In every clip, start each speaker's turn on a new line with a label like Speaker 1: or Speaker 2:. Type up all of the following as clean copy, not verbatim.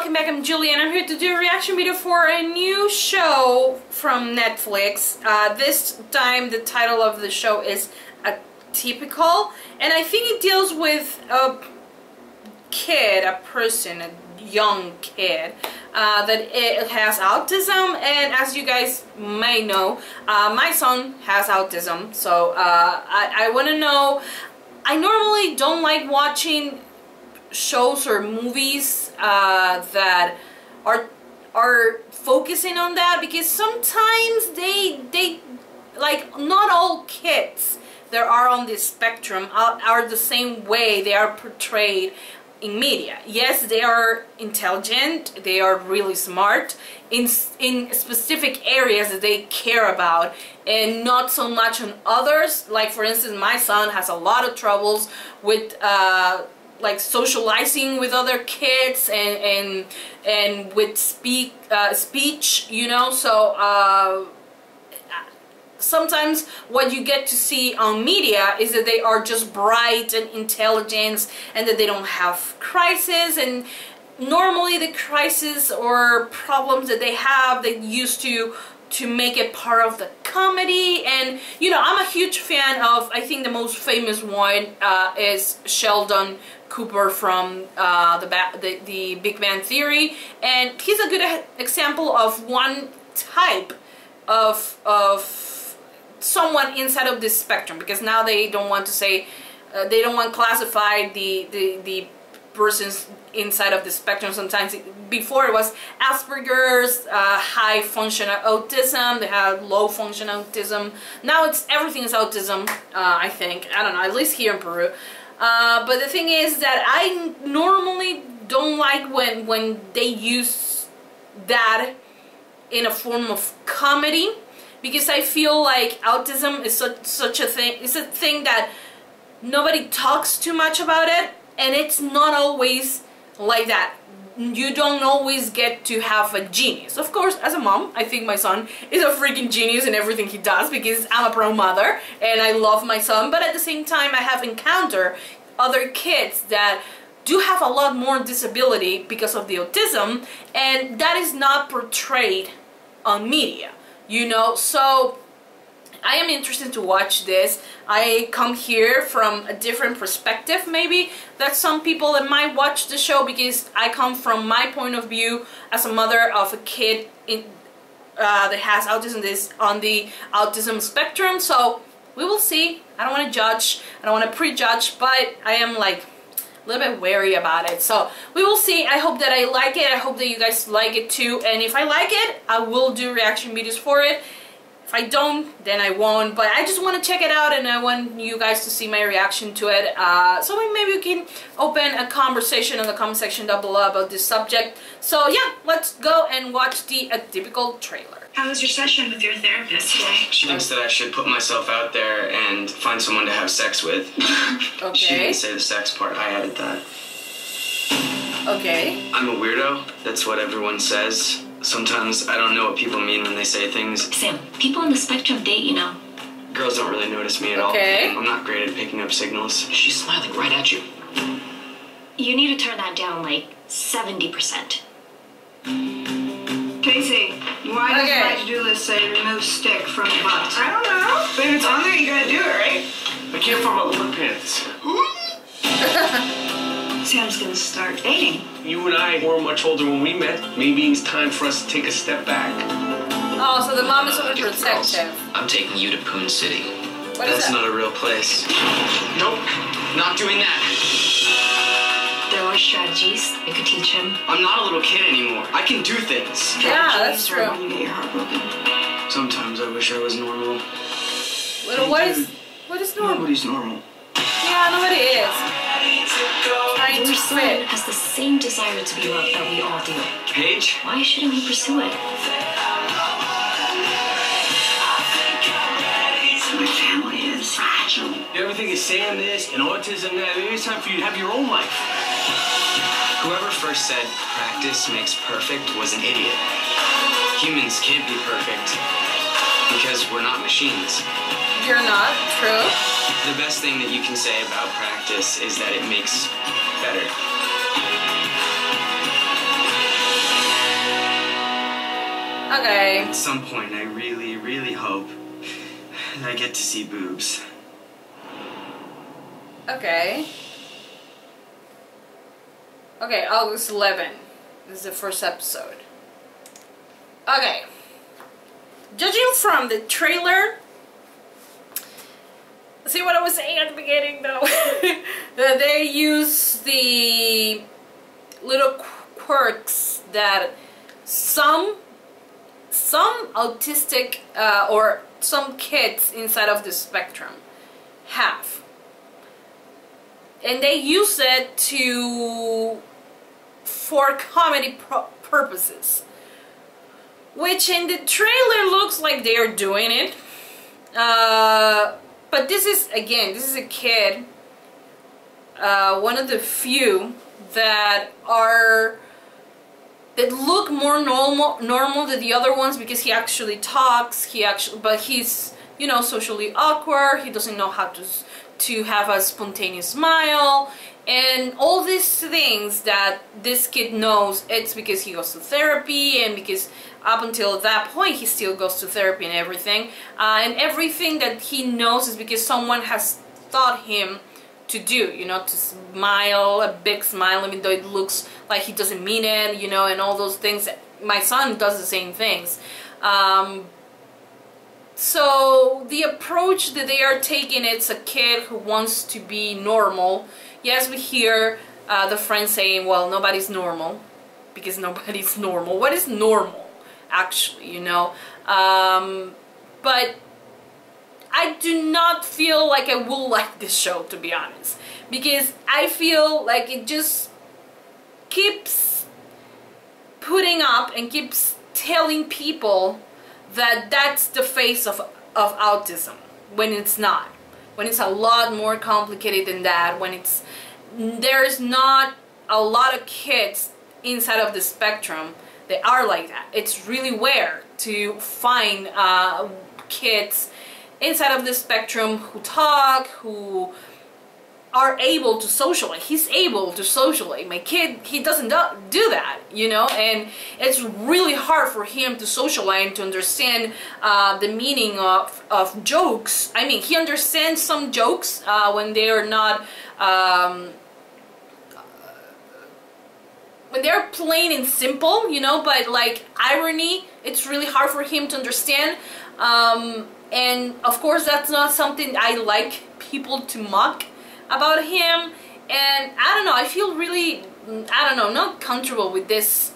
Speaker 1: welcome back. I'm Julie and I'm here to do a reaction video for a new show from Netflix. This time the title of the show is Atypical, and I think it deals with a kid, a young kid that it has autism. And as you guys may know, my son has autism, so I want to know. I normally don't like watching shows or movies that are focusing on that, because sometimes they like, not all kids that are on this spectrum are the same way they are portrayed in media. Yes, they are intelligent, they are really smart in specific areas that they care about, and not so much on others. Like, for instance, my son has a lot of troubles with like socializing with other kids and with speech, you know. So sometimes what you get to see on media is that they are just bright and intelligent, and that they don't have crisis. And normally the crisis or problems that they have, they used to make it part of the comedy. And you know, I'm a huge fan of, I think the most famous one is Sheldon Cooper from the Big Bang Theory, and he's a good example of one type of someone inside of this spectrum, because now they don't want to say they don't want to classify the persons inside of the spectrum. Sometimes before it was Asperger's, high functional autism, they have low functional autism. Now it's everything is autism. I think, I don't know, at least here in Peru. But the thing is that I normally don't like when they use that in a form of comedy, because I feel like autism is such a thing. It's a thing that nobody talks too much about it, and it's not always like that. You don't always get to have a genius. Of course, as a mom, I think my son is a freaking genius in everything he does, because I'm a pro mother and I love my son. But at the same time, I have encountered other kids that do have a lot more disability because of the autism, and that is not portrayed on media, you know. So I am interested to watch this. I come here from a different perspective, maybe, that some people that might watch the show, because I come from my point of view as a mother of a kid that has autism, on the autism spectrum. So we will see. I don't want to judge, I don't want to prejudge, but I am like a little bit wary about it. So we will see. I hope that I like it. I hope that you guys like it too. And if I like it, I will do reaction videos for it. If I don't, then I won't. But I just want to check it out, and I want you guys to see my reaction to it. So maybe we can open a conversation in the comment section down below about this subject. So yeah, let's go and watch the Atypical trailer.
Speaker 2: How was your session with your therapist today?
Speaker 3: She thinks that I should put myself out there and find someone to have sex with.
Speaker 1: Okay.
Speaker 3: She didn't say the sex part, I added that.
Speaker 1: Okay.
Speaker 3: I'm a weirdo, that's what everyone says. Sometimes I don't know what people mean when they say things.
Speaker 2: Sam, people on the spectrum date, you know.
Speaker 3: Girls don't really notice me at all. I'm not great at picking up signals. She's smiling right at you.
Speaker 2: You need to turn that down like 70%.
Speaker 4: Casey, why does my to-do list say remove stick from the butt? I don't know. But if it's on there, you gotta do it, right?
Speaker 3: I can't find my lip pants.
Speaker 4: Sam's gonna start dating.
Speaker 5: You and I were much older when we met. Maybe it's time for us to take a step back.
Speaker 1: Oh, so the mom is over protective.
Speaker 3: I'm taking you to Poon City.
Speaker 1: What is that?
Speaker 3: That's not a real place. Nope, not doing that.
Speaker 2: There are strategies I could teach him.
Speaker 3: I'm not a little kid anymore. I can do things.
Speaker 1: Yeah, that's true.
Speaker 4: When you get your heart broken.
Speaker 3: Sometimes I wish I was normal.
Speaker 1: What is normal?
Speaker 3: Nobody's normal.
Speaker 1: Yeah, nobody is. Trying to
Speaker 2: Your son
Speaker 1: fit.
Speaker 2: has the same desire to be loved that we all do.
Speaker 3: Paige?
Speaker 2: Why shouldn't he pursue it?
Speaker 4: My family is fragile.
Speaker 5: Everything is saying this and autism that. Maybe it's time for you to have your own life.
Speaker 3: Whoever first said practice makes perfect was an idiot. Humans can't be perfect because we're not machines.
Speaker 1: You're not, true.
Speaker 3: The best thing that you can say about practice is that it makes better.
Speaker 1: Okay.
Speaker 3: At some point, I really, really hope I get to see boobs.
Speaker 1: Okay. Okay, August 11. This is the first episode. Okay. Judging from the trailer, see what I was saying at the beginning though? That they use the little quirks that some autistic or some kids inside of the spectrum have. And they use it for comedy purposes. Which in the trailer looks like they are doing it. But this is, again, this is a kid, one of the few that look more normal than the other ones, because he actually talks, but he's, you know, socially awkward, he doesn't know how to have a spontaneous smile, and all these things that this kid knows. It's because he goes to therapy, and because up until that point he still goes to therapy and everything, and everything that he knows is because someone has taught him to do, you know, to smile, a big smile, even though it looks like he doesn't mean it, you know, and all those things. My son does the same things. So the approach that they are taking, it's a kid who wants to be normal. Yes, we hear the friend saying, well, nobody's normal, because nobody's normal. What is normal, actually, you know? But I do not feel like I will like this show, to be honest, because I feel like it just keeps putting up and keeps telling people that that's the face of autism, when it's not, when it's a lot more complicated than that, when there's not a lot of kids inside of the spectrum that are like that. It's really rare to find kids inside of the spectrum who talk, who are able to socialize. He's able to socialize. My kid, he doesn't do that, you know, and it's really hard for him to socialize and to understand the meaning of jokes. I mean, he understands some jokes when they are not, when they're plain and simple, you know, but like irony, it's really hard for him to understand. And of course, that's not something I like people to mock about him. And I don't know, I feel really, I don't know, not comfortable with this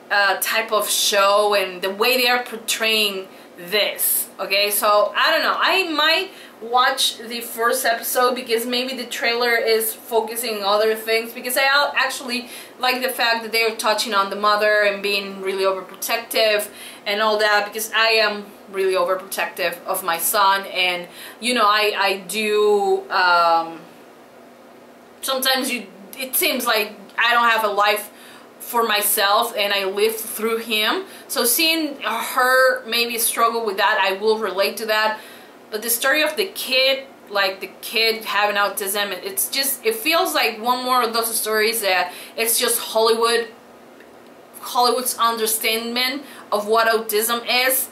Speaker 1: type of show and the way they are portraying this. Okay, so I don't know, I might watch the first episode because maybe the trailer is focusing on other things, because I actually like the fact that they are touching on the mother and being really overprotective and all that, because I am really overprotective of my son, and you know, I do sometimes it seems like I don't have a life for myself and I live through him. So seeing her maybe struggle with that, I will relate to that. But the story of the kid, like the kid having autism, it's just, it feels like one more of those stories that it's just Hollywood's understanding of what autism is.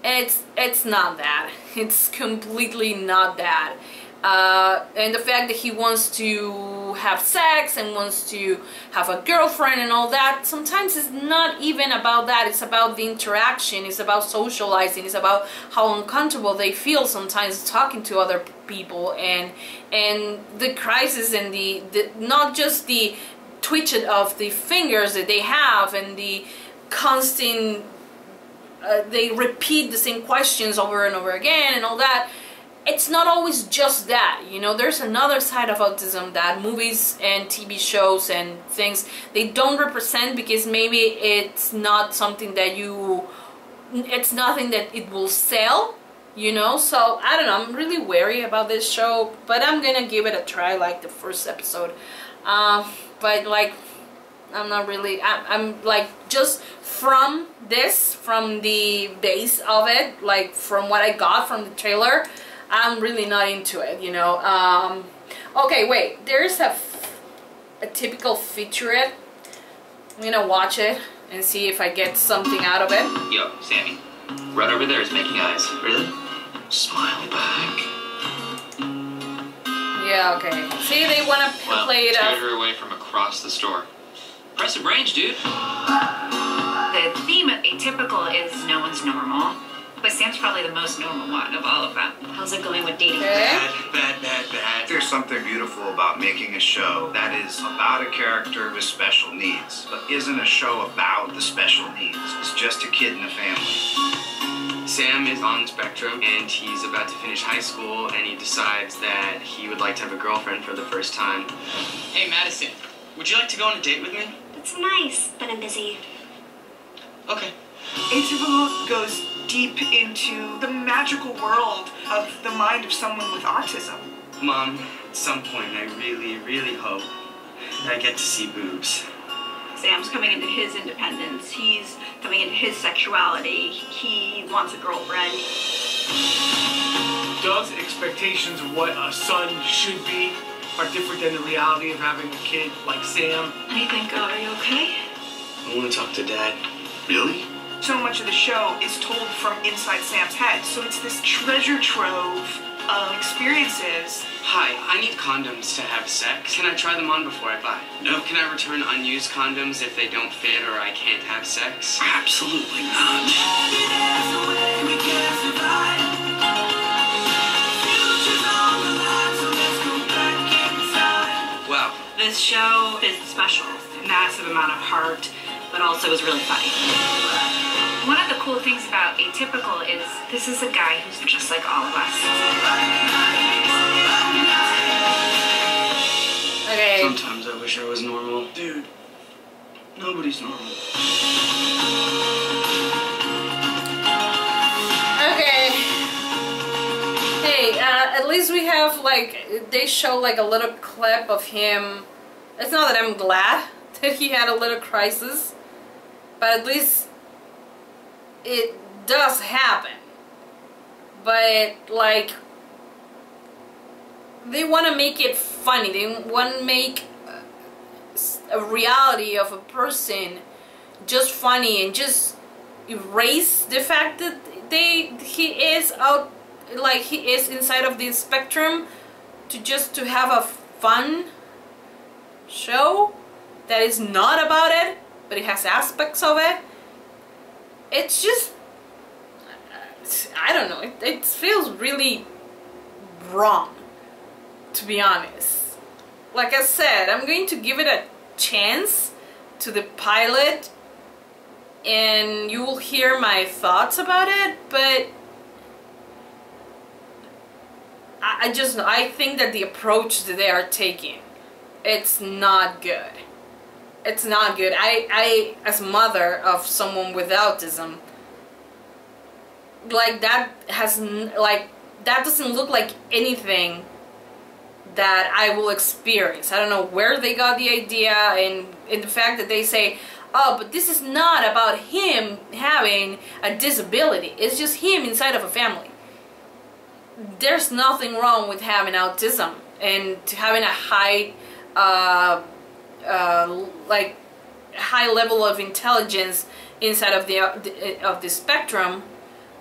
Speaker 1: And it's not that. It's completely not that. And the fact that he wants to have sex and wants to have a girlfriend and all that, sometimes it's not even about that. It's about the interaction, it's about socializing, it's about how uncomfortable they feel sometimes talking to other people, and the crisis and the not just the twitching of the fingers that they have, and the constant they repeat the same questions over and over again and all that. It's not always just that, you know, there's another side of autism that movies and TV shows and things, they don't represent, because maybe it's not something that it's nothing that it will sell, you know. So I don't know, I'm really wary about this show, but I'm gonna give it a try, like the first episode. But like, I'm not really, I'm like, just from the base of it, like from what I got from the trailer, I'm really not into it, you know. Okay, wait, there's a typical featurette. I'm gonna watch it. and see if I get something out of it.
Speaker 3: Yo, Sammy. Right over there is making eyes. Really? Smile back.
Speaker 1: Yeah, okay. See, they want to play it
Speaker 3: Tear
Speaker 1: up.
Speaker 3: her away from across the store. Impressive range, dude.
Speaker 6: The theme of Atypical is no one's normal, but Sam's probably the most normal one of all of them.
Speaker 2: How's it going with dating?
Speaker 1: Okay.
Speaker 3: Bad.
Speaker 7: There's something beautiful about making a show that is about a character with special needs, but isn't a show about the special needs. It's just a kid in a family.
Speaker 3: Sam is on the spectrum, and he's about to finish high school, and he decides that he would like to have a girlfriend for the first time. Hey, Madison, would you like to go on a date with me?
Speaker 2: It's nice, but I'm busy.
Speaker 3: Okay.
Speaker 4: Atypical goes deep into the magical world of the mind of someone with autism.
Speaker 3: Mom, at some point, I really hope that I get to see boobs.
Speaker 8: Sam's coming into his independence. He's coming into his sexuality. He wants a girlfriend.
Speaker 5: Doug's expectations of what a son should be are different than the reality of having a kid like Sam.
Speaker 8: What do you think? Are you okay?
Speaker 3: I want to talk to Dad.
Speaker 7: Really?
Speaker 4: So much of the show is told from inside Sam's head, so it's this treasure trove of experiences.
Speaker 3: Hi, I need condoms to have sex. Can I try them on before I buy? No. Can I return unused condoms if they don't fit or I can't have sex?
Speaker 7: Absolutely not.
Speaker 3: Wow.
Speaker 8: This show is special. Massive amount of heart, but also is really funny.
Speaker 6: One of the cool things about Atypical is this is a guy who's just like all of us.
Speaker 1: Okay.
Speaker 3: Sometimes I wish I was normal. Dude, nobody's normal.
Speaker 1: Okay. Hey, at least we have, like, they show, like, a little clip of him. It's not that I'm glad that he had a little crisis, but at least it does happen. But, like, they want to make it funny. They want to make a reality of a person just funny and just erase the fact that he is out, like he is inside of the spectrum, to have a fun show that is not about it, but it has aspects of it. It's just, I don't know, it feels really wrong, to be honest. Like I said, I'm going to give it a chance to the pilot, and you will hear my thoughts about it, but I think that the approach that they are taking, it's not good. It's not good. I as mother of someone with autism, like that doesn't look like anything that I will experience. I don't know where they got the idea, and the fact that they say, oh, but this is not about him having a disability. It's just him inside of a family. There's nothing wrong with having autism and having a high high level of intelligence inside of the spectrum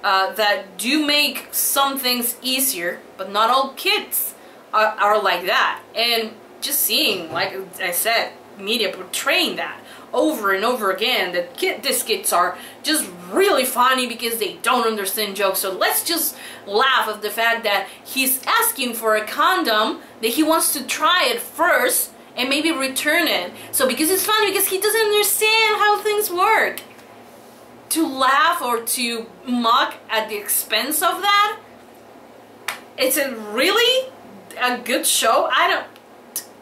Speaker 1: that do make some things easier, but not all kids are like that. And just seeing, like I said, media portraying that over and over again, that these kids are just really funny because they don't understand jokes, so let's just laugh at the fact that he's asking for a condom, that he wants to try it first and maybe return it. So because it's funny, because he doesn't understand how things work. To laugh or to mock at the expense of that, it's a really a good show.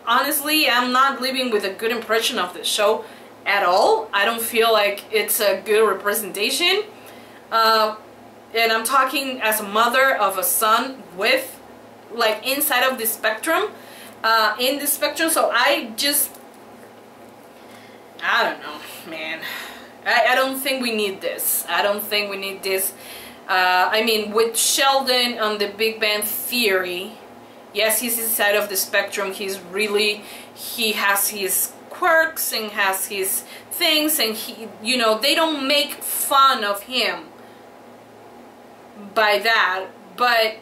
Speaker 1: Honestly, I'm not leaving with a good impression of the show at all. I don't feel like it's a good representation. And I'm talking as a mother of a son with, like, inside of the spectrum. In the spectrum, so I don't know, man. I don't think we need this. I don't think we need this. I mean, with Sheldon on the Big Bang Theory, yes, he's inside of the spectrum. He has his quirks and has his things, and he, you know, they don't make fun of him by that, but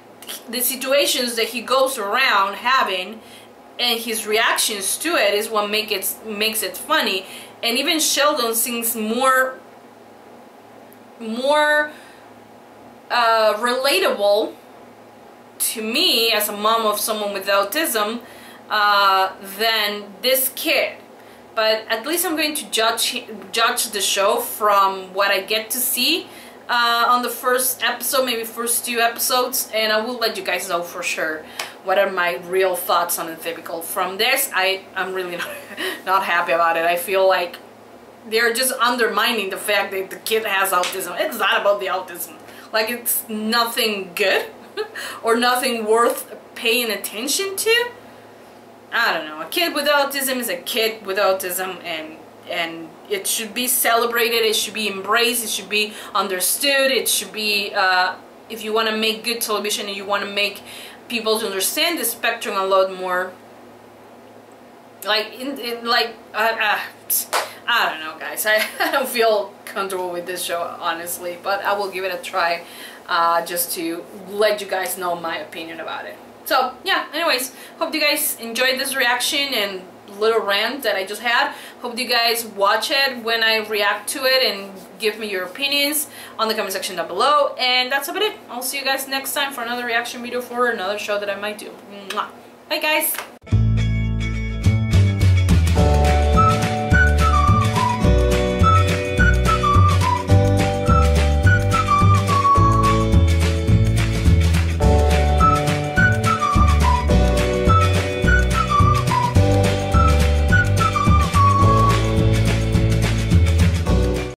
Speaker 1: the situations that he goes around having and his reactions to it is what makes it funny. And even Sheldon seems more relatable to me as a mom of someone with autism than this kid. But at least I'm going to judge the show from what I get to see on the first episode, maybe first 2 episodes, and I will let you guys know for sure what are my real thoughts on Atypical. From this, I'm really not happy about it. I feel like they're just undermining the fact that the kid has autism. It's not about the autism. Like, it's nothing good or nothing worth paying attention to. I don't know. A kid with autism is a kid with autism, and it should be celebrated, it should be embraced, it should be understood, it should be, if you want to make good television and you want to make people to understand the spectrum a lot more, like, I don't know, guys. I don't feel comfortable with this show, honestly, but I will give it a try just to let you guys know my opinion about it. So, yeah, anyways, hope you guys enjoyed this reaction and little rant that I just had. Hope you guys watch it when I react to it and give me your opinions on the comment section down below. And that's about it. I'll see you guys next time for another reaction video for another show that I might do. Mwah. Bye, guys.